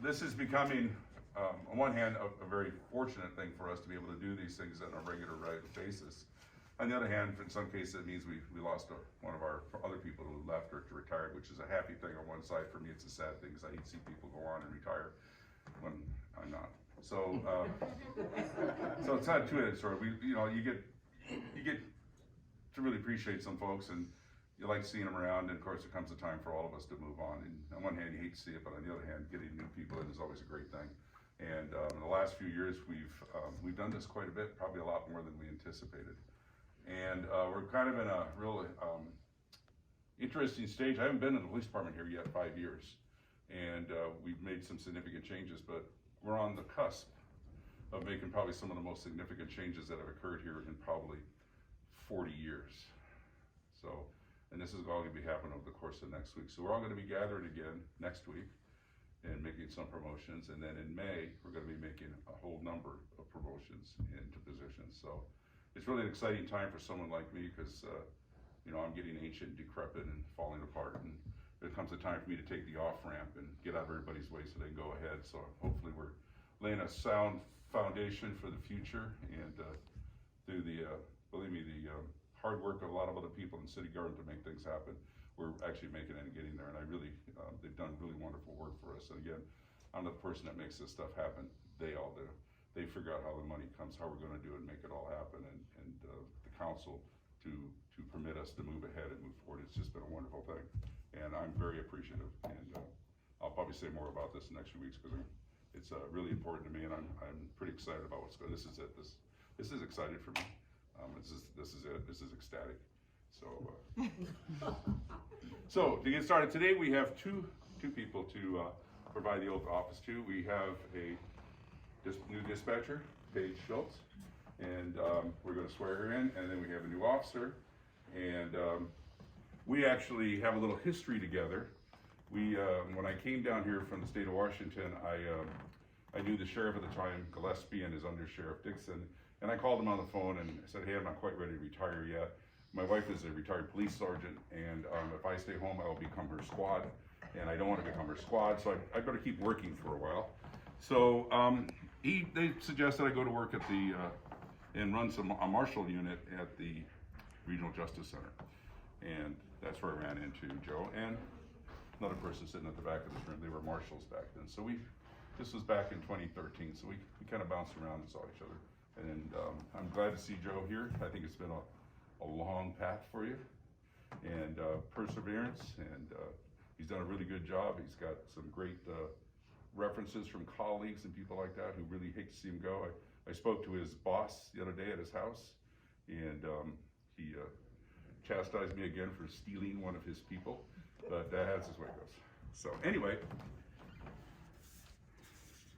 this is becoming, on one hand, a very fortunate thing for us to be able to do these things on a regular basis. On the other hand, in some cases, it means we lost one of our other people who left or retired, which is a happy thing on one side. For me, it's a sad thing because I see people go on and retire when I'm not. So, so it's not two-headed sword. You get to really appreciate some folks, and you like seeing them around. And of course, it comes a time for all of us to move on. And on one hand, you hate to see it, but on the other hand, getting new people in is always a great thing. And in the last few years, we've done this quite a bit, probably a lot more than we anticipated. And we're kind of in a real interesting stage. I haven't been in the police department here yet 5 years, and we've made some significant changes, but we're on the cusp of making probably some of the most significant changes that have occurred here in probably 40 years. So, and this is all going to be happening over the course of next week. So we're all going to be gathering again next week and making some promotions, and then in May we're going to be making a whole number of promotions into positions. So it's really an exciting time for someone like me because I'm getting ancient, decrepit, and falling apart, and there comes a time for me to take the off ramp and get out of everybody's way so they can go ahead. So hopefully we're laying a sound foundation for the future, and through the believe me, the hard work of a lot of other people in city government to make things happen, we're actually making it and getting there. And I really, they've done really wonderful work for us. And again, I'm not the person that makes this stuff happen. They all do. They figure out how the money comes, how we're going to do it, and make it all happen. And the council to permit us to move ahead and move forward. It's just been a wonderful thing, and I'm very appreciative. And I'll probably say more about this in the next few weeks because it's really important to me, and I'm pretty excited about what's going. This is it. This is excited for me. This is it. This is ecstatic. So, so to get started today, we have two people to provide the oath of office to. We have a new dispatcher, Paige Schultz, and we're going to swear her in. And then we have a new officer, and we actually have a little history together. When I came down here from the state of Washington, I knew the sheriff at the time, Gillespie, and his under sheriff Dixon. And I called him on the phone and I said, hey, I'm not quite ready to retire yet. My wife is a retired police sergeant, and if I stay home, I will become her squad, and I don't want to become her squad, so I better keep working for a while. So they suggested I go to work at and run a marshal unit at the Regional Justice Center. And that's where I ran into Joe and another person sitting at the back of this room. They were marshals back then. So this was back in 2013, so we kind of bounced around and saw each other. And I'm glad to see Joe here. I think it's been a long path for you, and perseverance, and he's done a really good job. He's got some great references from colleagues and people like that who really hate to see him go. I spoke to his boss the other day at his house, and he chastised me again for stealing one of his people, but that's his way it goes. So anyway,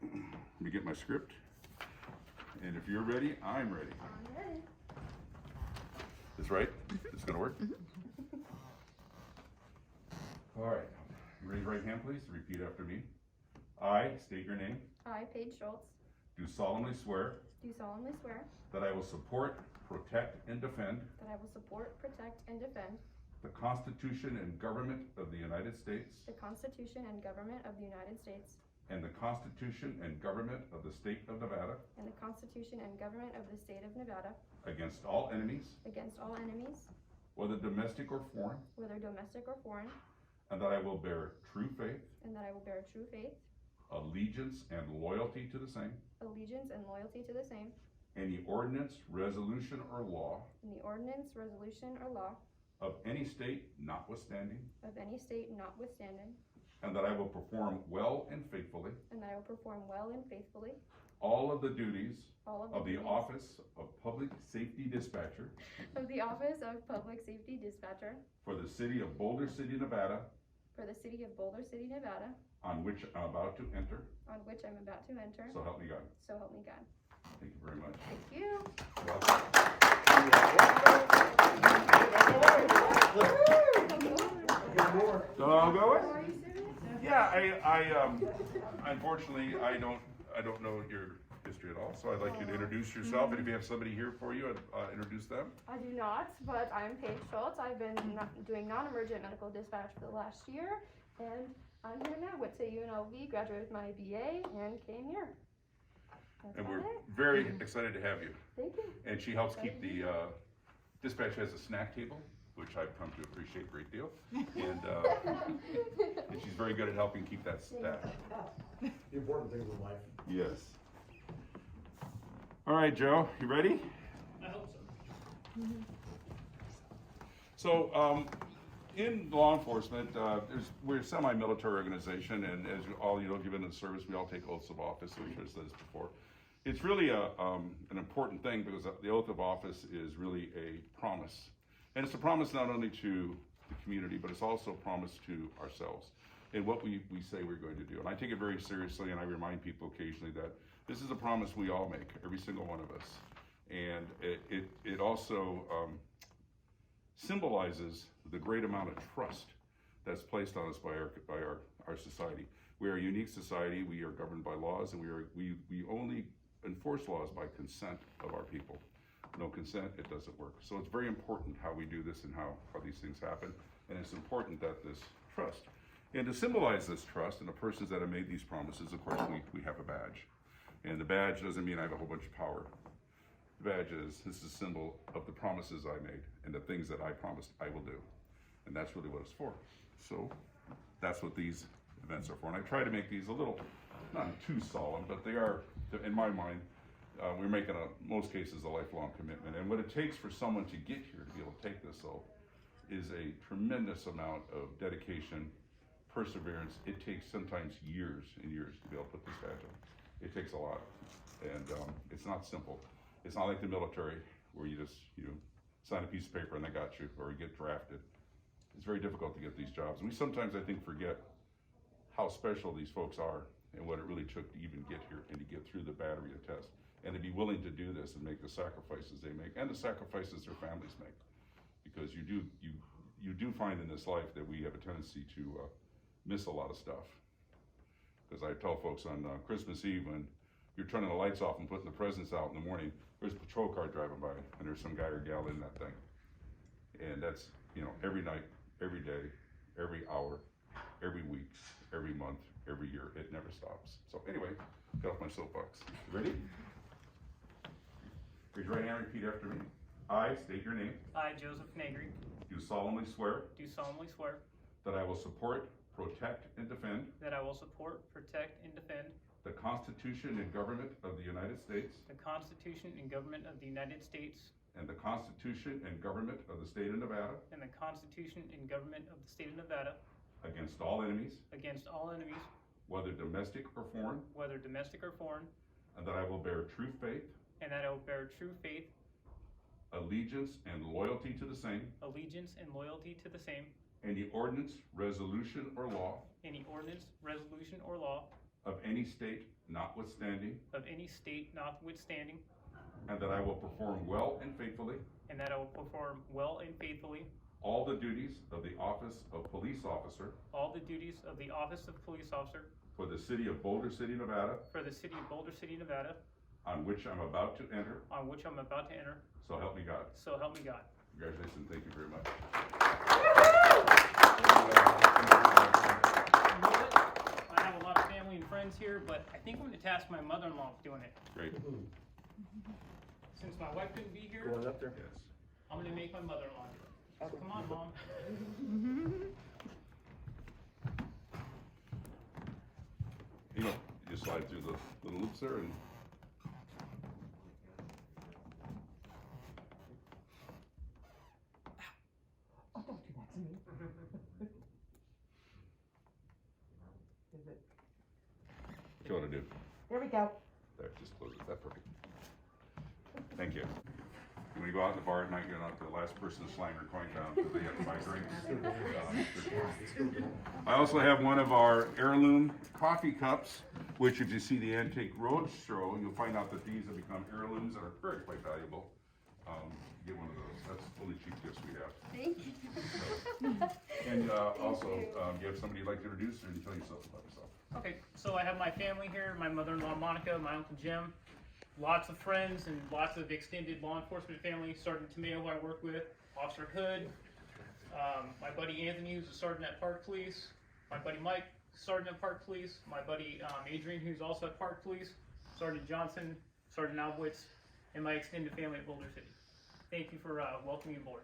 let me get my script. And if you're ready, I'm ready. I'm ready. This right? This is gonna work? All right. Raise your right hand, please. Repeat after me. I state your name. I, Paige Schultz, Do solemnly swear do solemnly swear that I will support, protect, and defend that I will support, protect, and defend the Constitution and government of the United States the Constitution and government of the United States and the Constitution and government of the state of Nevada and the Constitution and government of the state of Nevada against all enemies, against all enemies, whether domestic or foreign, whether domestic or foreign, and that I will bear true faith, and that I will bear true faith, allegiance, and loyalty to the same, allegiance, and loyalty to the same, any ordinance, resolution, or law and the ordinance, resolution, or law of any state notwithstanding, of any state notwithstanding, and that I will perform well and faithfully and that I will perform well and faithfully all of the duties all of the duties office of Public Safety Dispatcher of the office of Public Safety Dispatcher for the city of Boulder City, Nevada, for the city of Boulder City, Nevada, on which I'm about to enter. on which I'm about to enter. So help me God. So help me God. Thank you very much. Thank you. So I'll go with? Are you serious? Yeah, I unfortunately I don't know your history at all, so I'd like you to introduce yourself, and if you have somebody here for you, introduce them. I do not, but I'm Paige Schultz. I've been doing non-emergent medical dispatch for the last year, And I'm here now. Went to UNLV, graduated with my BA, and came here. That's And about we're it. very excited to have you. Thank you. And she helps keep the dispatch has a snack table, which I've come to appreciate a great deal. And she's very good at helping keep that staff. The important things in life. Yes. All right, Joe, you ready? I hope so. So, in law enforcement, we're a semi-military organization, and as you know, given the service, we all take oaths of office, which I said this before. It's really an important thing because the oath of office is really a promise. And it's a promise not only to the community, but it's also a promise to ourselves and what we say we're going to do. And I take it very seriously, and I remind people occasionally that this is a promise we all make, every single one of us. And it also symbolizes the great amount of trust that's placed on us by our society. We are a unique society. We are governed by laws, and we only enforce laws by consent of our people. No consent, it doesn't work. So it's very important how we do this and how these things happen. And it's important that this trust. And to symbolize this trust and the persons that have made these promises, of course, we have a badge. And the badge doesn't mean I have a whole bunch of power. The badge this is a symbol of the promises I made and the things that I promised I will do. And that's really what it's for. So that's what these events are for. And I try to make these a little, not too solemn, but they are, in my mind, we're making most cases a lifelong commitment. And what it takes for someone to get here, to be able to take this oath, is a tremendous amount of dedication, perseverance. It takes sometimes years and years to be able to put this badge on. It takes a lot. And it's not simple. It's not like the military where you just, sign a piece of paper and they got you, or you get drafted. It's very difficult to get these jobs. And we sometimes, I think, forget how special these folks are and what it really took to even get here and to get through the battery of tests and to be willing to do this and make the sacrifices they make and the sacrifices their families make. Because you do find in this life that we have a tendency to miss a lot of stuff. Because I tell folks on Christmas Eve, when you're turning the lights off and putting the presents out in the morning, there's a patrol car driving by and there's some guy or gal in that thing. And that's, every night, every day, every hour, every week, every month, every year. It never stops. So anyway, get off my soapbox. Ready? Raise your right hand and repeat after me. I state your name. I, Joseph Negri, Do solemnly swear do solemnly swear that I will support, protect, and defend that I will support, protect, and defend the Constitution and government of the United States the Constitution and government of the United States and the Constitution and government of the state of Nevada and the Constitution and government of the state of Nevada against all enemies, against all enemies, whether domestic or foreign, whether domestic or foreign, and that I will bear true faith, and that I will bear true faith, allegiance, and loyalty to the same, allegiance, and loyalty to the same, any ordinance, resolution, or law any ordinance, resolution, or law of any state notwithstanding, of any state notwithstanding, and that I will perform well and faithfully and that I will perform well and faithfully all the duties of the office of police officer all the duties of the office of police officer for the city of Boulder City, Nevada, for the city of Boulder City, Nevada, on which I'm about to enter. on which I'm about to enter. So help me God. So help me God. Congratulations. Thank you very much. You know what? I have a lot of family and friends here, but I think I'm going to task my mother-in-law with doing it. Great. Since my wife couldn't be here, Going up there. Yes. I'm going to make my mother-in-law do it. So come on, Mom. You just slide through the little loops there and. Oh, don't do that to me. Is it? What you want to do? There we go. There, just close it. That's perfect. Thank you. When you go out in the bar at night, you're not the last person to slam your coin down because they have to buy drinks. I also have one of our heirloom coffee cups, which if you see the Antique Roadshow, you'll find out that these have become heirlooms that are very quite valuable. Get one of those. That's the only cheap gifts we have. Thank you. And also, you have somebody you'd like to introduce and tell yourself about yourself. Okay, so I have my family here, my mother-in-law Monica, my uncle Jim, lots of friends and lots of extended law enforcement family. Sergeant Tomeo, who I work with, Officer Hood, my buddy Anthony, who's a sergeant at Park Police, my buddy Mike, Sergeant at Park Police, my buddy Adrian, who's also at Park Police, Sergeant Johnson, Sergeant Albwitz, and my extended family at Boulder City. Thank you for welcoming me aboard.